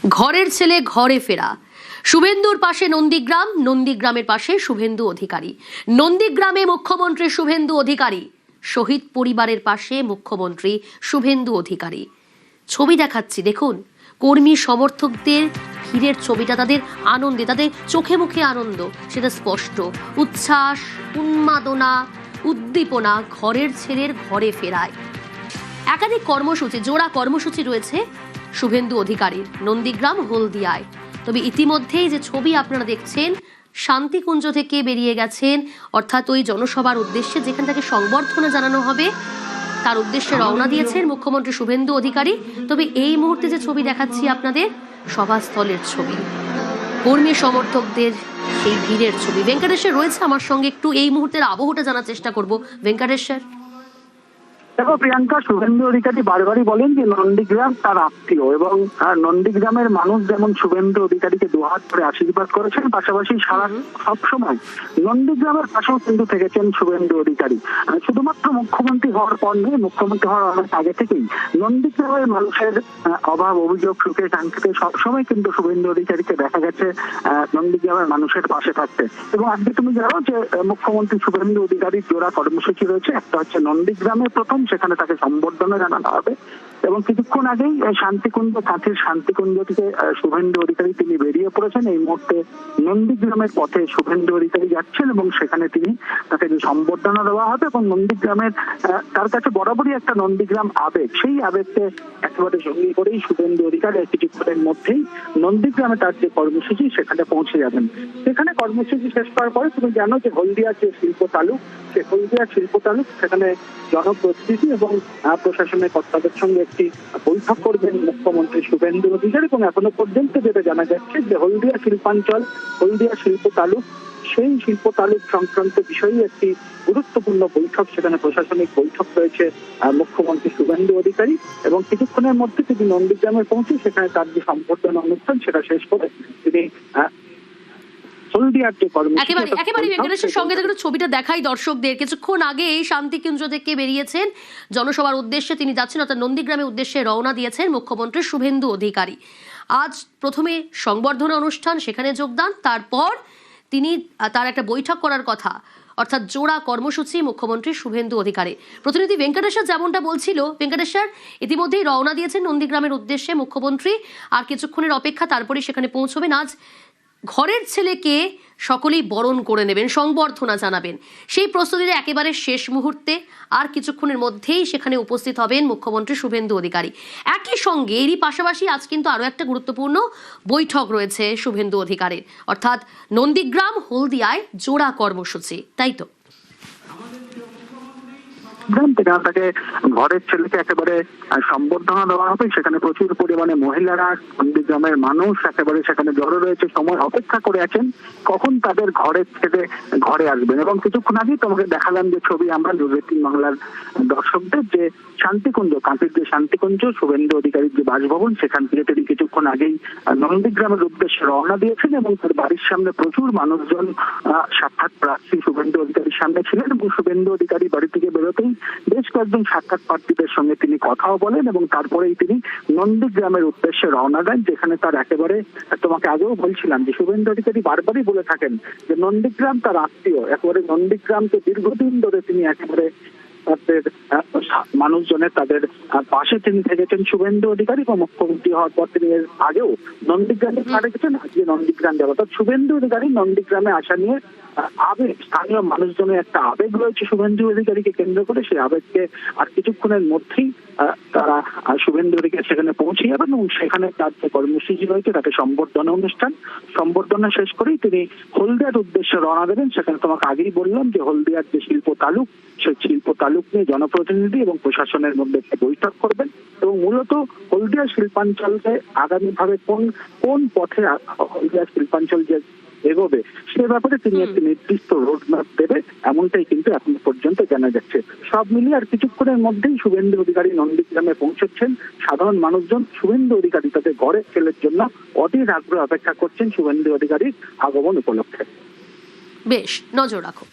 ঘরের ছেলে ঘরে ফেরা। শুভেন্দুর পাশে নন্দীগ্রাম, নন্দীগ্রামের পাশে শুভেন্দু অধিকারী। নন্দীগ্রামে মুখ্যমন্ত্রী শুভেন্দু অধিকারী, শহীদ পরিবারের পাশে মুখ্যমন্ত্রী শুভেন্দু অধিকারী। ছবি দেখাচ্ছি দেখুন, কর্মী সমর্থকদের ভিড়ের ছবিটা, তাদের আনন্দে, তাদের চোখে মুখে আনন্দ সেটা স্পষ্ট। উচ্ছ্বাস, উন্মাদনা, উদ্দীপনা ঘরের ছেলের ঘরে ফেরায়। একাধিক কর্মসূচি, জোড়া কর্মসূচি রয়েছে শুভেন্দু অধিকারীর নন্দীগ্রাম হলদিয়ায়। তবে ইতিমধ্যেই যে ছবি আপনারা দেখছেন, শান্তিকুঞ্জ থেকে বেরিয়ে গেছেন, অর্থাৎ ওই জনসভার উদ্দেশ্যে যেখান থেকে সংবর্ধনা জানানো হবে তার উদ্দেশ্যে রওনা দিয়েছেন মুখ্যমন্ত্রী শুভেন্দু অধিকারী। তবে এই মুহূর্তে যে ছবি দেখাচ্ছি আপনাদের, সভাস্থলের ছবি, কর্মী সমর্থকদের সেই ভিড়ের ছবি। ভেঙ্কটেশ্বর রয়েছে আমার সঙ্গে, একটু এই মুহূর্তের আবহটা জানার চেষ্টা করব। ভেঙ্কটেশ্বর। দেখো প্রিয়াঙ্কা, শুভেন্দু অধিকারী বারবারই বলেন যে নন্দীগ্রাম তার আত্মীয়, এবং নন্দীগ্রামের মানুষ যেমন শুভেন্দু অধিকারীকে দুহাত ধরে আশীর্বাদ করেছেন, পাশাপাশি সবসময় নন্দীগ্রামের পাশেও কিন্তু থেকেছেন শুভেন্দু অধিকারী। শুধুমাত্র মুখ্যমন্ত্রী হওয়ার পর নয়, মুখ্যমন্ত্রী হওয়ার অনেক আগে থেকেই নন্দীগ্রামের মানুষের অভাব, অভিযোগ, সুখে শান্তিতে সবসময় কিন্তু শুভেন্দু অধিকারীকে দেখা গেছে নন্দীগ্রামের মানুষের পাশে থাকতে। এবং আজকে তুমি জানো যে মুখ্যমন্ত্রী শুভেন্দু অধিকারীর জোড়া কর্মসূচি রয়েছে। একটা হচ্ছে নন্দীগ্রামে প্রথম, সেখানে তাকে সম্বর্ধনা জানানো হবে, এবং কিছুক্ষণ আগেই শান্তিকুঞ্জ, কাছের শান্তিকুঞ্জ থেকে শুভেন্দু অধিকারী তিনি বেরিয়ে পড়েছেন। এই মুহূর্তে নন্দীগ্রামের পথে শুভেন্দু অধিকারী যাচ্ছেন, এবং সেখানে তাকে যে সম্বর্ধনা দেওয়া হবে। এবং নন্দীগ্রামের তার কাছে বরাবরই একটা নন্দীগ্রাম আবেগ, সেই আবেগকে একেবারে সঙ্গী করেই শুভেন্দু অধিকারী কিছুক্ষণের মধ্যেই নন্দীগ্রামে তার যে কর্মসূচি সেখানে পৌঁছে যাবেন। সেখানে কর্মসূচি শেষ করার পরে তুমি জানো যে হলদিয়া যে শিল্প তালুক, সে হলদিয়া শিল্প তালুক সেখানে জনপ্রতিনিধি এবং প্রশাসনের কর্তাদের সঙ্গে একটি বৈঠক করবেন মুখ্যমন্ত্রী শুভেন্দু অধিকারী। এবং এখনো পর্যন্ত যেটা জানা যাচ্ছে যে হলদিয়া শিল্পাঞ্চল, হলদিয়া শিল্প তালুক, সেই শিল্প তালুক সংক্রান্ত বিষয়ে একটি গুরুত্বপূর্ণ বৈঠক, সেখানে প্রশাসনিক বৈঠক রয়েছে মুখ্যমন্ত্রী শুভেন্দু অধিকারী। এবং কিছুক্ষণের মধ্যে তিনি নন্দীগ্রামে পৌঁছে সেখানে তার যে সম্বর্ধনা অনুষ্ঠান সেটা শেষ করে তিনি ছবিটা দেখাই দর্শকদের। কিছুক্ষণ আগে এই শান্তিকুঞ্জ থেকে বেরিয়েছেন, জনসভার উদ্দেশ্যে তিনি যাচ্ছেন, অর্থাৎ নন্দীগ্রামের উদ্দেশ্যে রওনা দিয়েছেন মুখ্যমন্ত্রী শুভেন্দু অধিকারী। আজ প্রথমে সংবর্ধনা অনুষ্ঠান, সেখানে যোগদান, তারপর তিনি তার একটা বৈঠক করার কথা, অর্থাৎ জোড়া কর্মসূচি মুখ্যমন্ত্রী শুভেন্দু অধিকারী। প্রতিনিধি ভেঙ্কটেশ্বর যেমনটা বলছিল, ভেঙ্কটেশ্বর ইতিমধ্যেই রওনা দিয়েছেন নন্দীগ্রামের উদ্দেশ্যে মুখ্যমন্ত্রী, আর কিছুক্ষণের অপেক্ষা, তারপরে সেখানে পৌঁছবেন। আজ ঘরের ছেলেকে সকলেই বরণ করে নেবেন, সংবর্ধনা জানাবেন, সেই প্রস্তুতির একেবারে শেষ মুহূর্তে আর কিছুক্ষণের মধ্যেই সেখানে উপস্থিত হবেন মুখ্যমন্ত্রী শুভেন্দু অধিকারী। একই সঙ্গে এরই পাশাপাশি আজ কিন্তু আরও একটা গুরুত্বপূর্ণ বৈঠক রয়েছে শুভেন্দু অধিকারীর, অর্থাৎ নন্দীগ্রাম হলদিয়ায় জোড়া কর্মসূচি, তাই তো? তাকে ঘরের ছেলেকে একেবারে সম্বর্ধনা দেওয়া হবে। সেখানে প্রচুর পরিমাণে মহিলারা, নন্দীগ্রামের মানুষ একেবারে সেখানে জড়ো রয়েছে, সময় অপেক্ষা করে আছেন কখন তাদের ঘরের ছেলে ঘরে আসবেন। এবং কিছুক্ষণ আগেই তোমাকে দেখালাম যে ছবি আমরা নিউজ18 বাংলার দর্শকদের, যে শান্তিকুঞ্জ, কাঁথির যে শান্তিকুঞ্জ, শুভেন্দু অধিকারীর যে বাসভবন, সেখান থেকে তিনি কিছুক্ষণ আগেই নন্দীগ্রামের উদ্দেশ্যে রওনা দিয়েছেন। এবং তার বাড়ির সামনে প্রচুর মানুষজন সাক্ষাৎ প্রার্থী শুভেন্দু অধিকারীর সামনে ছিলেন। এবং শুভেন্দু অধিকারী বাড়ি থেকে বেরোতেই বেশ কয়েকজন সাক্ষাৎ প্রার্থীদের সঙ্গে তিনি কথাও বলেন, এবং তারপরেই তিনি নন্দীগ্রামের উদ্দেশ্যে রওনা দেন, যেখানে তার একেবারে, তোমাকে আগেও বলছিলাম যে শুভেন্দু অধিকারী বারবারই বলে থাকেন যে নন্দীগ্রাম তার আত্মীয়। একেবারে নন্দীগ্রামকে দীর্ঘদিন ধরে তিনি একেবারে তাদের মানুষজনের, তাদের পাশে তিনি থেকেছেন শুভেন্দু অধিকারী। এবং মুখ্যমন্ত্রী হওয়ার পর তিনি এর আগেও নন্দীগ্রামে গেছেন, আজকে নন্দীগ্রাম যাবে। অর্থাৎ শুভেন্দু অধিকারী নন্দীগ্রামে আসা নিয়ে আবেগ, স্থানীয় মানুষজনের একটা আবেগ রয়েছে শুভেন্দু অধিকারীকে কেন্দ্র করে। সেই আবেগকে আর কিছুক্ষণের মধ্যেই তারা শুভেন্দু অধিকারী সেখানে পৌঁছে যাবেন, এবং সেখানে তার যে কর্মসূচি রয়েছে তাকে সম্বর্ধনা অনুষ্ঠান, সম্বর্ধনা শেষ করেই তিনি হলদিয়ার উদ্দেশ্যে রওনা দেবেন। সেখানে তোমাকে আগেই বললাম যে হলদিয়ার যে শিল্প তালুক, সেই শিল্প তালুক নিয়ে জনপ্রতিনিধি এবং প্রশাসনের মধ্যে একটা বৈঠক করবেন। এবং মূলত হলদিয়া শিল্পাঞ্চলকে আগামীভাবে কোন পথে হলদিয়া শিল্পাঞ্চল যে এগোবে সে ব্যাপারে তিনি একটি নির্দিষ্ট রোডম্যাপ দেবে, এমনটাই কিন্তু এখন পর্যন্ত জানা যাচ্ছে। সব মিলিয়ে আর কিছুক্ষণের মধ্যেই শুভেন্দু অধিকারী নন্দীগ্রামে পৌঁছচ্ছেন। সাধারণ মানুষজন শুভেন্দু অধিকারী তাদের ঘরের ছেলের জন্য অধীর আগ্রহে অপেক্ষা করছেন শুভেন্দু অধিকারীর আগমন উপলক্ষে। বেশ, নজর রাখো।